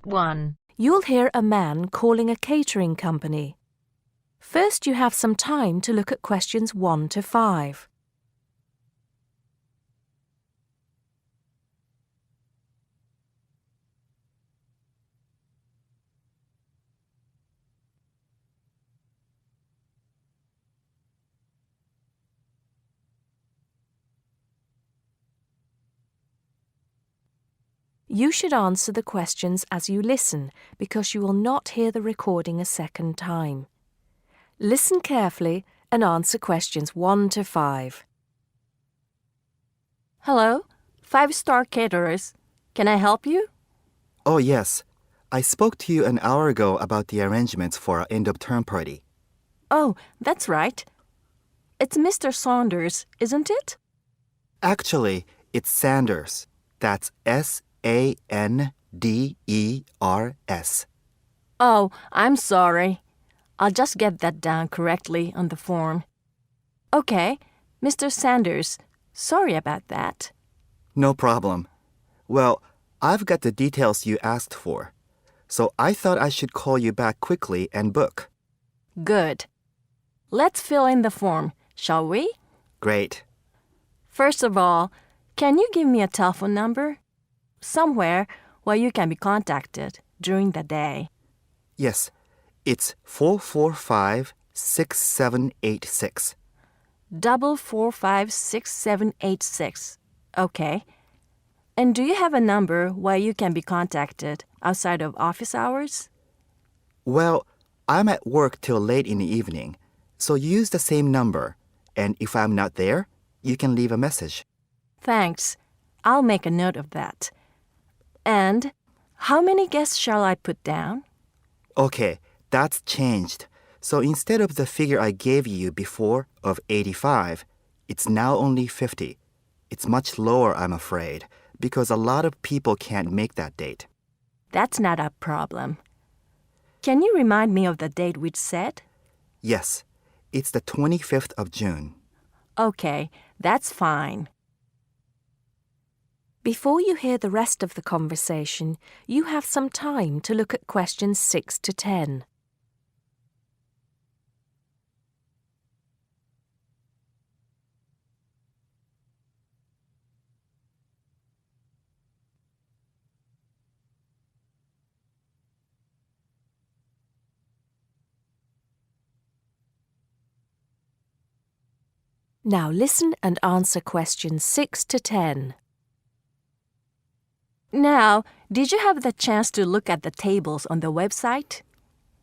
1. You'll hear a man calling a catering company. First, you have some time to look at questions 1 to 5. You should answer the questions as you listen because you will not hear the recording a second time. Listen carefully and answer questions 1 to 5. Hello, 5-star caterers. Can I help you? Oh, yes. I spoke to you an hour ago about the arrangements for our end-of-term party. Oh, that's right. It's Mr. Saunders, isn't it? Actually, it's Sanders. That's S-A-N-D-E-R-S. Oh, I'm sorry. I'll just get that down correctly on the form. Okay, Mr. Sanders, sorry about that. No problem. Well, I've got the details you asked for, so I thought I should call you back quickly and book. Good. Let's fill in the form, shall we? Great. First of all, can you give me a telephone number? Somewhere where you can be contacted during the day. Yes, it's 445-6786. 445-6786. Okay. And do you have a number where you can be contacted outside of office hours? Well, I'm at work till late in the evening, so use the same number, and if I'm not there, you can leave a message. Thanks. I'll make a note of that. And how many guests shall I put down? Okay, that's changed. So instead of the figure I gave you before of 85, it's now only 50. It's much lower, I'm afraid, because a lot of people can't make that date. That's not a problem. Can you remind me of the date we'd set? Yes, it's the 25th of June. Okay, that's fine. Before you hear the rest of the conversation, you have some time to look at questions 6 to 10. Now listen and answer questions 6 to 10. Now, did you have the chance to look at the tables on the website?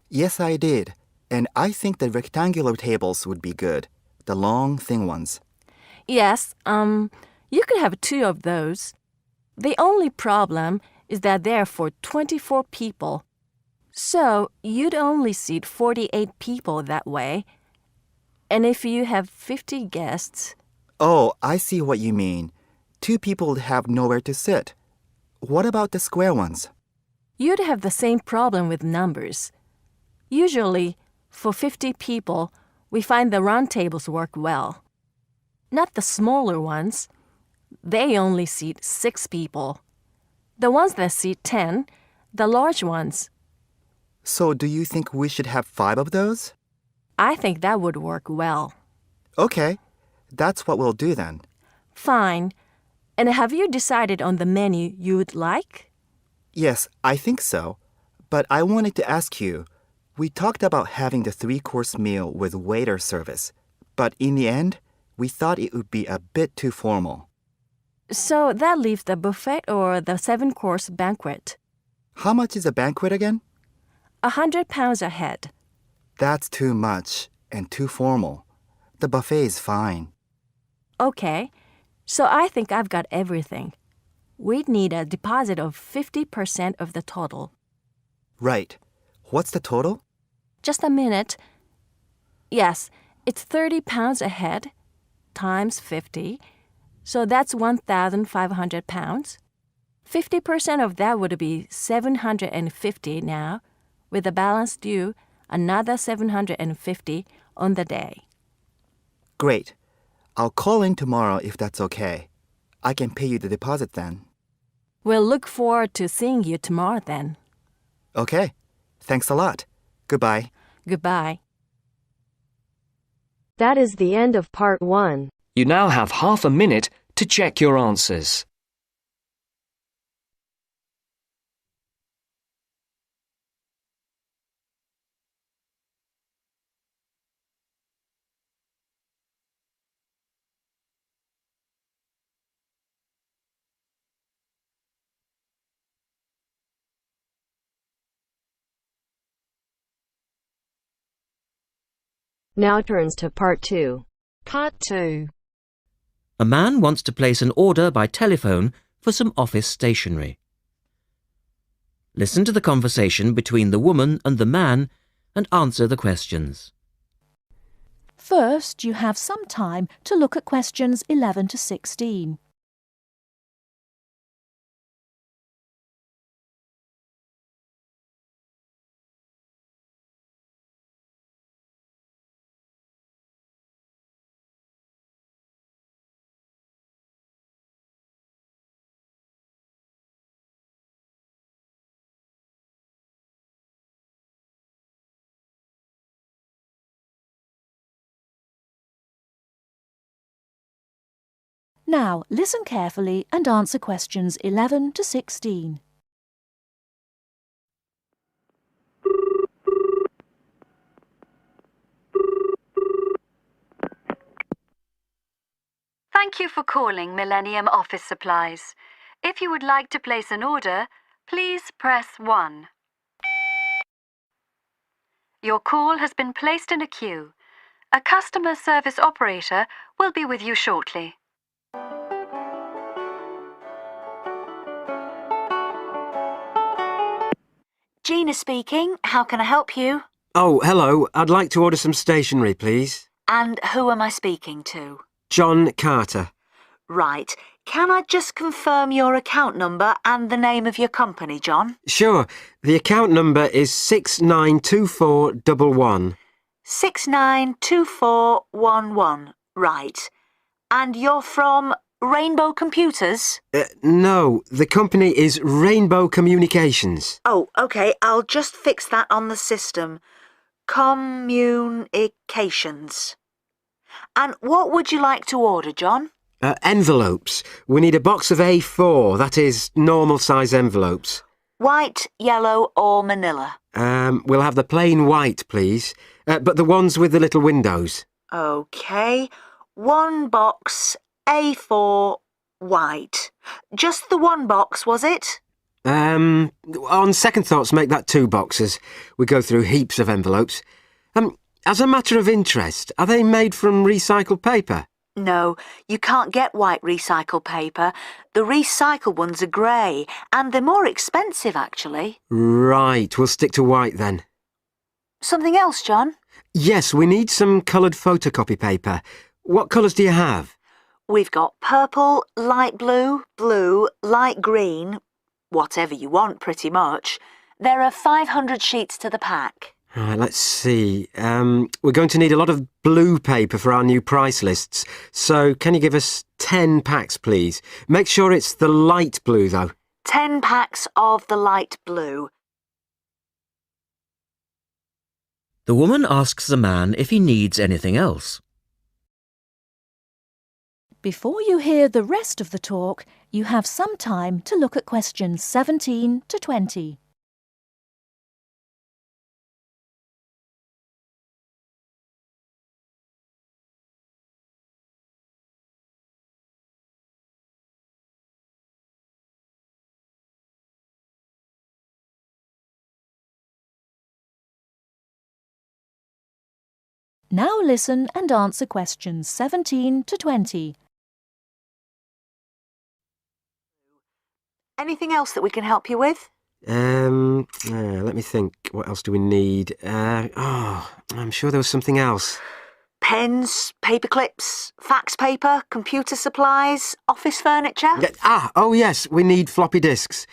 Yes, I did, and I think the rectangular tables would be good, the long, thin ones. Yes, you could have 2 of those. The only problem is that they're for 24 people. So you'd only seat 48 people that way. And if you have 50 guests... Oh, I see what you mean. 2 people would have nowhere to sit. What about the square ones? You'd have the same problem with numbers. Usually, for 50 people, we find the round tables work well. Not the smaller ones. They only seat 6 people. The ones that seat 10, the large ones. So do you think we should have 5 of those? I think that would work well. Okay, that's what we'll do then. Fine. And have you decided on the menu you would like? Yes, I think so. But I wanted to ask you, we talked about having the 3-course meal with waiter service, but in the end, we thought it would be a bit too formal. So that leaves the buffet or the 7-course banquet. How much is a banquet again? £100 a head. That's too much and too formal. The buffet is fine. Okay, so I think I've got everything. We'd need a deposit of 50% of the total. Right. What's the total? Just a minute. Yes, it's £30 a head times 50, so that's £1,500. 50% of that would be $750 now, with the balance due another $750 on the day. Great. I'll call in tomorrow if that's okay. I can pay you the deposit then. We'll look forward to seeing you tomorrow then. Okay. Thanks a lot. Goodbye. Goodbye. That is the end of part 1. You now have half a minute to check your answers. Now turns to part 2. Part 2. A man wants to place an order by telephone for some office stationery. Listen to the conversation between the woman and the man and answer the questions. First, you have some time to look at questions 11 to 16. Now, listen carefully and answer questions 11 to 16. Thank you for calling Millennium Office Supplies. If you would like to place an order, please press 1. Your call has been placed in a queue. A customer service operator will be with you shortly. Gina speaking. How can I help you? Oh, hello. I'd like to order some stationery, please. And who am I speaking to? John Carter. Right. Can I just confirm your account number and the name of your company, John? Sure. The account number is 692411. 692411. Right. And you're from Rainbow Computers? No, the company is Rainbow Communications. Oh, OK. I'll just fix that on the system. Communications. And what would you like to order, John? Envelopes. We need a box of A4, that is, normal size envelopes. White, yellow or manila? We'll have the plain white, please. But the ones with the little windows. OK. One box, A4, white. Just the one box, was it? On second thoughts, make that 2 boxes. We go through heaps of envelopes. As a matter of interest, are they made from recycled paper? No, you can't get white recycled paper. The recycled ones are grey, and they're more expensive, actually. Right, we'll stick to white then. Something else, John? Yes, we need some coloured photocopy paper. What colours do you have? We've got purple, light blue, blue, light green, whatever you want, pretty much. There are 500 sheets to the pack. Right, let's see. We're going to need a lot of blue paper for our new price lists. So can you give us 10 packs, please? Make sure it's the light blue, though. 10 packs of the light blue. The woman asks the man if he needs anything else. Before you hear the rest of the talk, you have some time to look at questions 17 to 20. Now listen and answer questions 17 to 20. Anything else that we can help you with? Let me think. What else do we need? I'm sure there was something else. Pens, paper clips, fax paper, computer supplies, office furniture? Oh yes, we need floppy disks.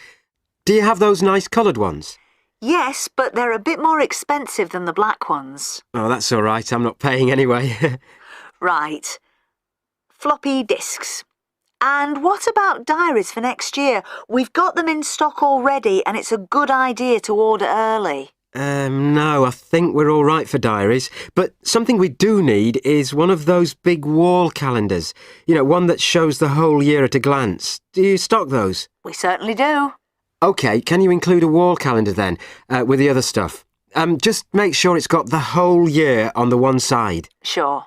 Do you have those nice coloured ones? Yes, but they're a bit more expensive than the black ones. Oh, that's all right. I'm not paying anyway. Right. Floppy disks. And what about diaries for next year? We've got them in stock already and it's a good idea to order early. No, I think we're all right for diaries. But something we do need is one of those big wall calendars. You know, one that shows the whole year at a glance. Do you stock those? We certainly do. OK, can you include a wall calendar then, with the other stuff? Just make sure it's got the whole year on the one side. Sure.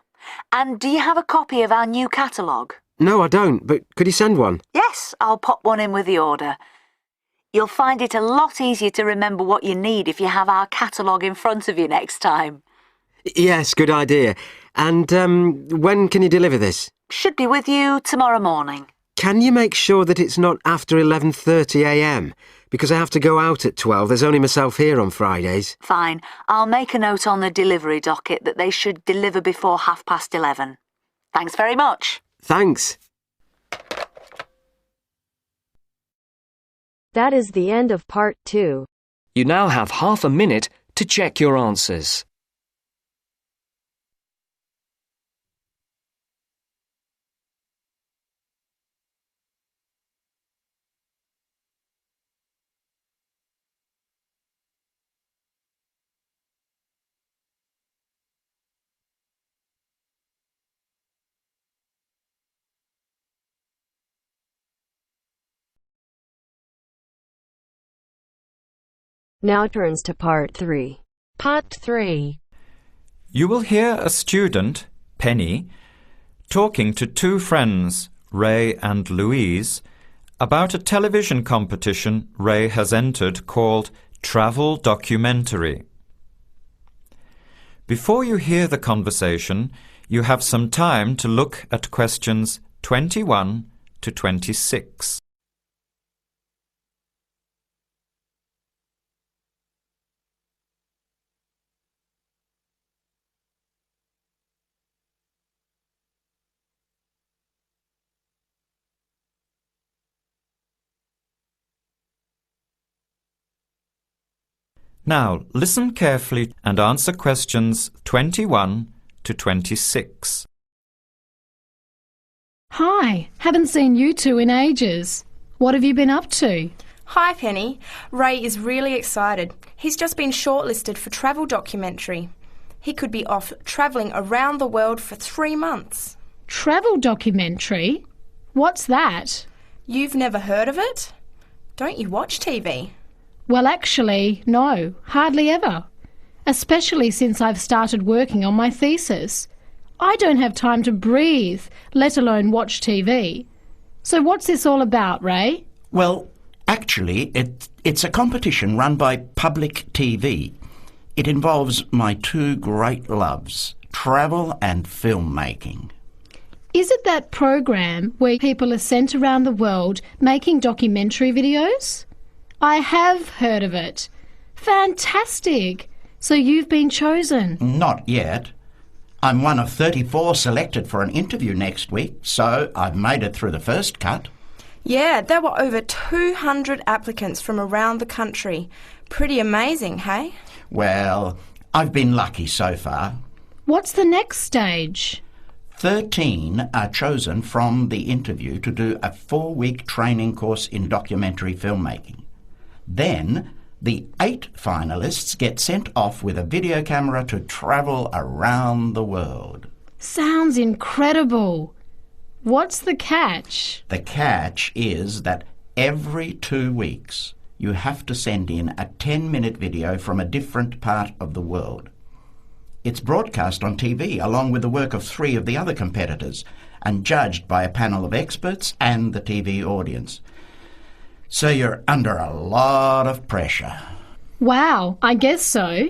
And do you have a copy of our new catalogue? No, I don't, but could you send one? Yes, I'll pop one in with the order. You'll find it a lot easier to remember what you need if you have our catalogue in front of you next time. Yes, good idea. And when can you deliver this? Should be with you tomorrow morning. Can you make sure that it's not after 11:30am? Because I have to go out at 12. There's only myself here on Fridays. Fine. I'll make a note on the delivery docket that they should deliver before 11:30. Thanks very much. Thanks. That is the end of part 2. You now have half a minute to check your answers. Now turns to part 3. Part 3. You will hear a student, Penny, talking to two friends, Ray and Louise, about a television competition Ray has entered called Travel Documentary. Before you hear the conversation, you have some time to look at questions 21 to 26. Now, listen carefully and answer questions 21 to 26. Hi, haven't seen you two in ages. What have you been up to? Hi, Penny. Ray is really excited. He's just been shortlisted for Travel Documentary. He could be off travelling around the world for 3 months. Travel Documentary? What's that? You've never heard of it? Don't you watch TV? Well, actually, no, hardly ever. Especially since I've started working on my thesis. I don't have time to breathe, let alone watch TV. So what's this all about, Ray? Well, actually, it's a competition run by public TV. It involves my two great loves, travel and filmmaking. Is it that program where people are sent around the world making documentary videos? I have heard of it. Fantastic! So you've been chosen? Not yet. I'm one of 34 selected for an interview next week, so I've made it through the first cut. Yeah, there were over 200 applicants from around the country. Pretty amazing, hey? Well, I've been lucky so far. What's the next stage? 13 are chosen from the interview to do a 4-week training course in documentary filmmaking. Then, the 8 finalists get sent off with a video camera to travel around the world. Sounds incredible. What's the catch? The catch is that every 2 weeks you have to send in a 10-minute video from a different part of the world. It's broadcast on TV along with the work of 3 of the other competitors and judged by a panel of experts and the TV audience. So you're under a lot of pressure. Wow, I guess so.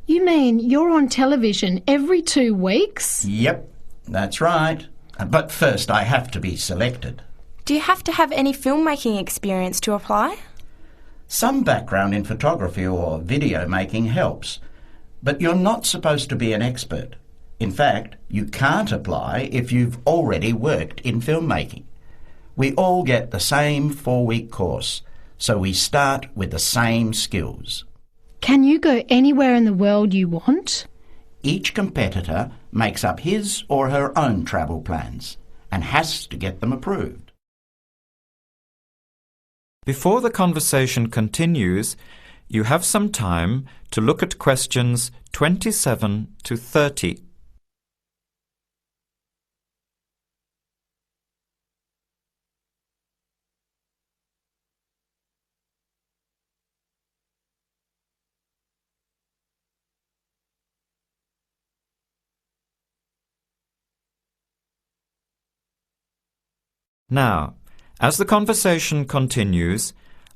You mean you're on television every 2 weeks? Yep, that's right. But first I have to be selected. Do you have to have any filmmaking experience to apply? Some background in photography or video making helps, but you're not supposed to be an expert. In fact, you can't apply if you've already worked in filmmaking. We all get the same 4-week course, so we start with the same skills. Can you go anywhere in the world you want? Each competitor makes up his or her own travel plans and has to get them approved. Before the conversation continues, you have some time to look at questions 27 to 30. Now, as the conversation continues,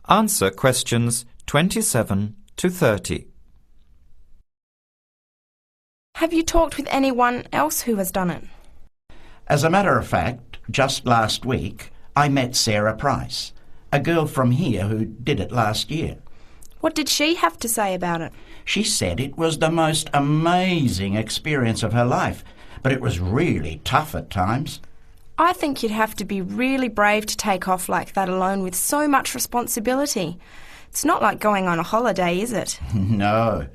answer questions 27 to 30. Have you talked with anyone else who has done it? As a matter of fact, just last week, I met Sarah Price, a girl from here who did it last year. What did she have to say about it? She said it was the most amazing experience of her life, but it was really tough at times. I think you'd have to be really brave to take off like that alone with so much responsibility. It's not like going on a holiday, is it? No.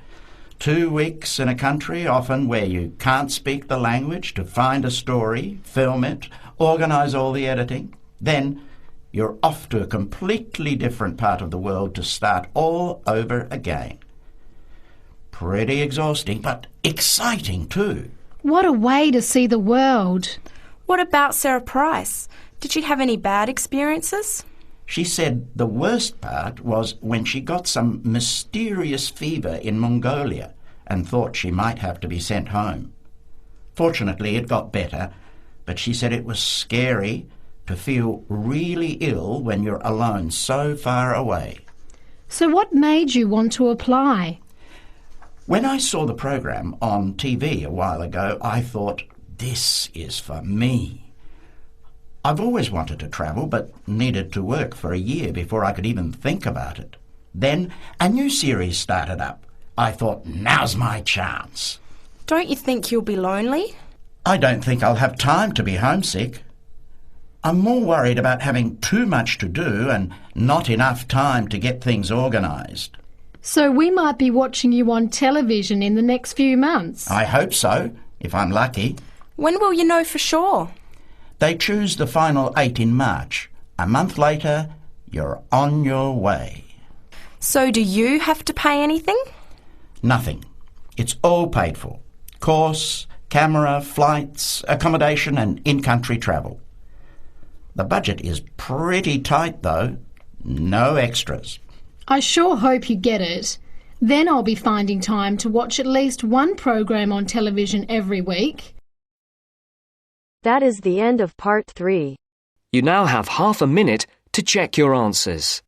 2 weeks in a country, often where you can't speak the language, to find a story, film it, organise all the editing. Then you're off to a completely different part of the world to start all over again. Pretty exhausting, but exciting too. What a way to see the world. What about Sarah Price? Did she have any bad experiences? She said the worst part was when she got some mysterious fever in Mongolia and thought she might have to be sent home. Fortunately, it got better, but she said it was scary to feel really ill when you're alone so far away. So what made you want to apply? When I saw the program on TV a while ago, I thought, this is for me. I've always wanted to travel, but needed to work for a year before I could even think about it. Then a new series started up. I thought, now's my chance. Don't you think you'll be lonely? I don't think I'll have time to be homesick. I'm more worried about having too much to do and not enough time to get things organised. So we might be watching you on television in the next few months. I hope so, if I'm lucky. When will you know for sure? They choose the final 8 in March. A month later, you're on your way. So do you have to pay anything? Nothing. It's all paid for. Course, camera, flights, accommodation and in-country travel. The budget is pretty tight though. No extras. I sure hope you get it. Then I'll be finding time to watch at least one program on television every week. That is the end of part 3. You now have half a minute to check your answers.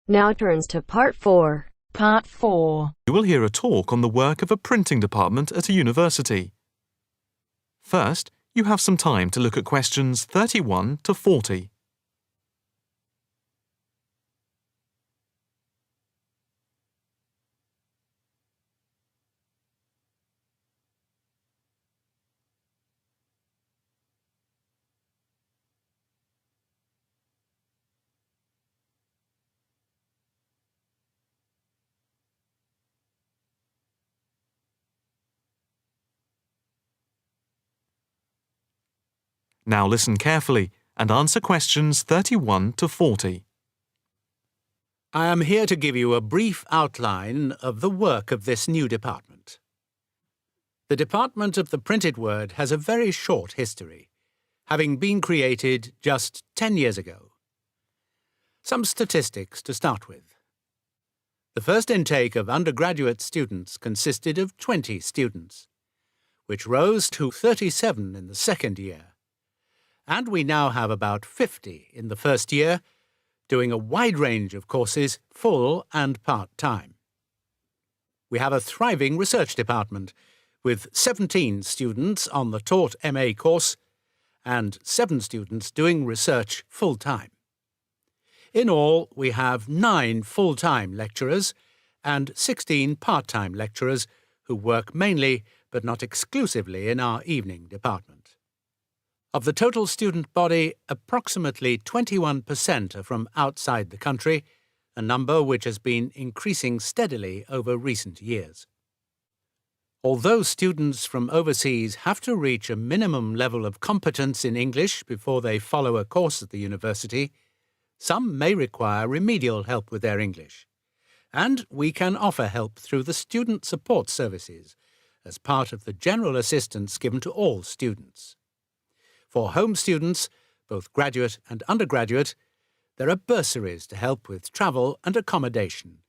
Now turns to part 4. Part 4. You will hear a talk on the work of a printing department at a university. First, you have some time to look at questions 31 to 40. Now listen carefully and answer questions 31 to 40. I am here to give you a brief outline of the work of this new department. The Department of the Printed Word has a very short history, having been created just 10 years ago. Some statistics to start with. The first intake of undergraduate students consisted of 20 students, which rose to 37 in the second year. And we now have about 50 in the first year, doing a wide range of courses, full and part-time. We have a thriving research department, with 17 students on the taught MA course and 7 students doing research full-time. In all, we have 9 full-time lecturers and 16 part-time lecturers who work mainly but not exclusively in our evening department. Of the total student body, approximately 21% are from outside the country, a number which has been increasing steadily over recent years. Although students from overseas have to reach a minimum level of competence in English before they follow a course at the university, some may require remedial help with their English. And we can offer help through the Student Support Services as part of the general assistance given to all students. For home students, both graduate and undergraduate, there are bursaries to help with travel and accommodation,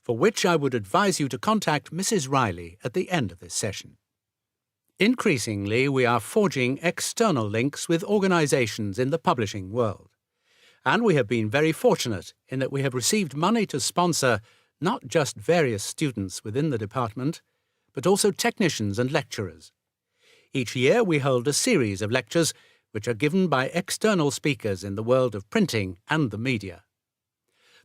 for which I would advise you to contact Mrs. Riley at the end of this session. Increasingly, we are forging external links with organisations in the publishing world, and we have been very fortunate in that we have received money to sponsor not just various students within the department, but also technicians and lecturers. Each year we hold a series of lectures which are given by external speakers in the world of printing and the media.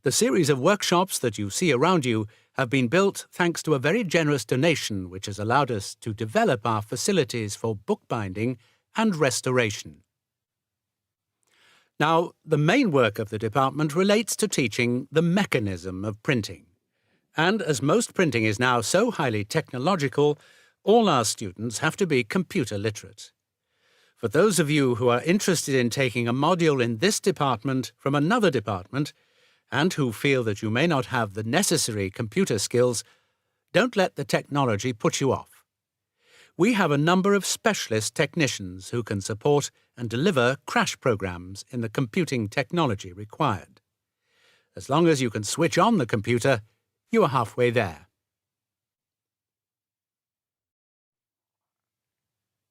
The series of workshops that you see around you have been built thanks to a very generous donation which has allowed us to develop our facilities for bookbinding and restoration. Now, the main work of the department relates to teaching the mechanism of printing. And as most printing is now so highly technological, all our students have to be computer literate. For those of you who are interested in taking a module in this department from another department, and who feel that you may not have the necessary computer skills, don't let the technology put you off. We have a number of specialist technicians who can support and deliver crash programs in the computing technology required. As long as you can switch on the computer, you are halfway there.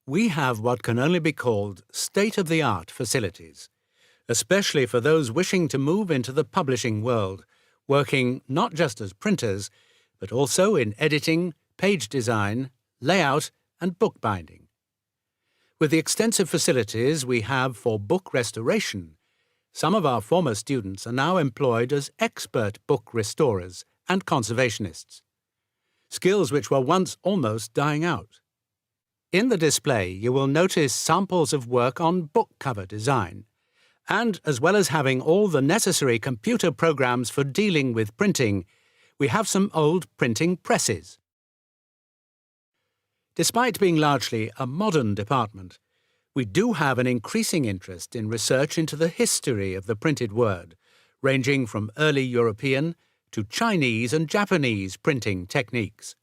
We have what can only be called state-of-the-art facilities, especially for those wishing to move into the publishing world, working not just as printers, but also in editing, page design, layout, and bookbinding. With the extensive facilities we have for book restoration, some of our former students are now employed as expert book restorers and conservationists, skills which were once almost dying out. In the display, you will notice samples of work on book cover design, and as well as having all the necessary computer programs for dealing with printing, we have some old printing presses. Despite being largely a modern department, we do have an increasing interest in research into the history of the printed word, ranging from early European to Chinese and Japanese printing techniques.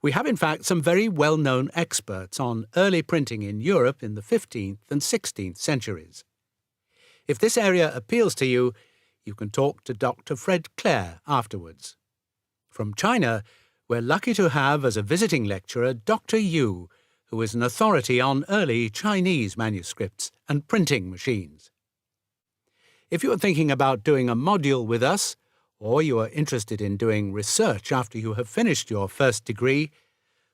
We have in fact some very well-known experts on early printing in Europe in the 15th and 16th centuries. If this area appeals to you, you can talk to Dr. Fred Clare afterwards. From China, we're lucky to have as a visiting lecturer Dr. Yu, who is an authority on early Chinese manuscripts and printing machines. If you are thinking about doing a module with us, or you are interested in doing research after you have finished your first degree,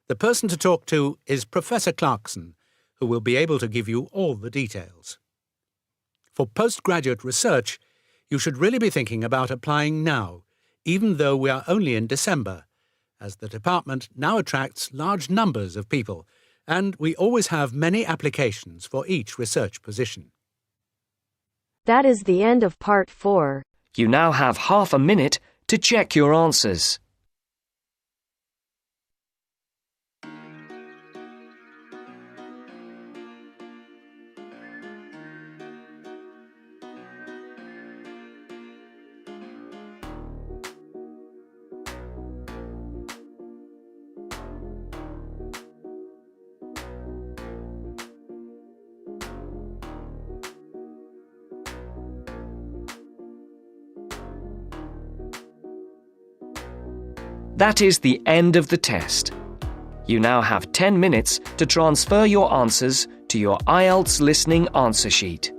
the person to talk to is Professor Clarkson, who will be able to give you all the details. For postgraduate research, you should really be thinking about applying now, even though we are only in December, as the department now attracts large numbers of people, and we always have many applications for each research position. That is the end of part 4. You now have half a minute to check your answers. That is the end of the test. You now have 10 minutes to transfer your answers to your Ielts listening answer sheet.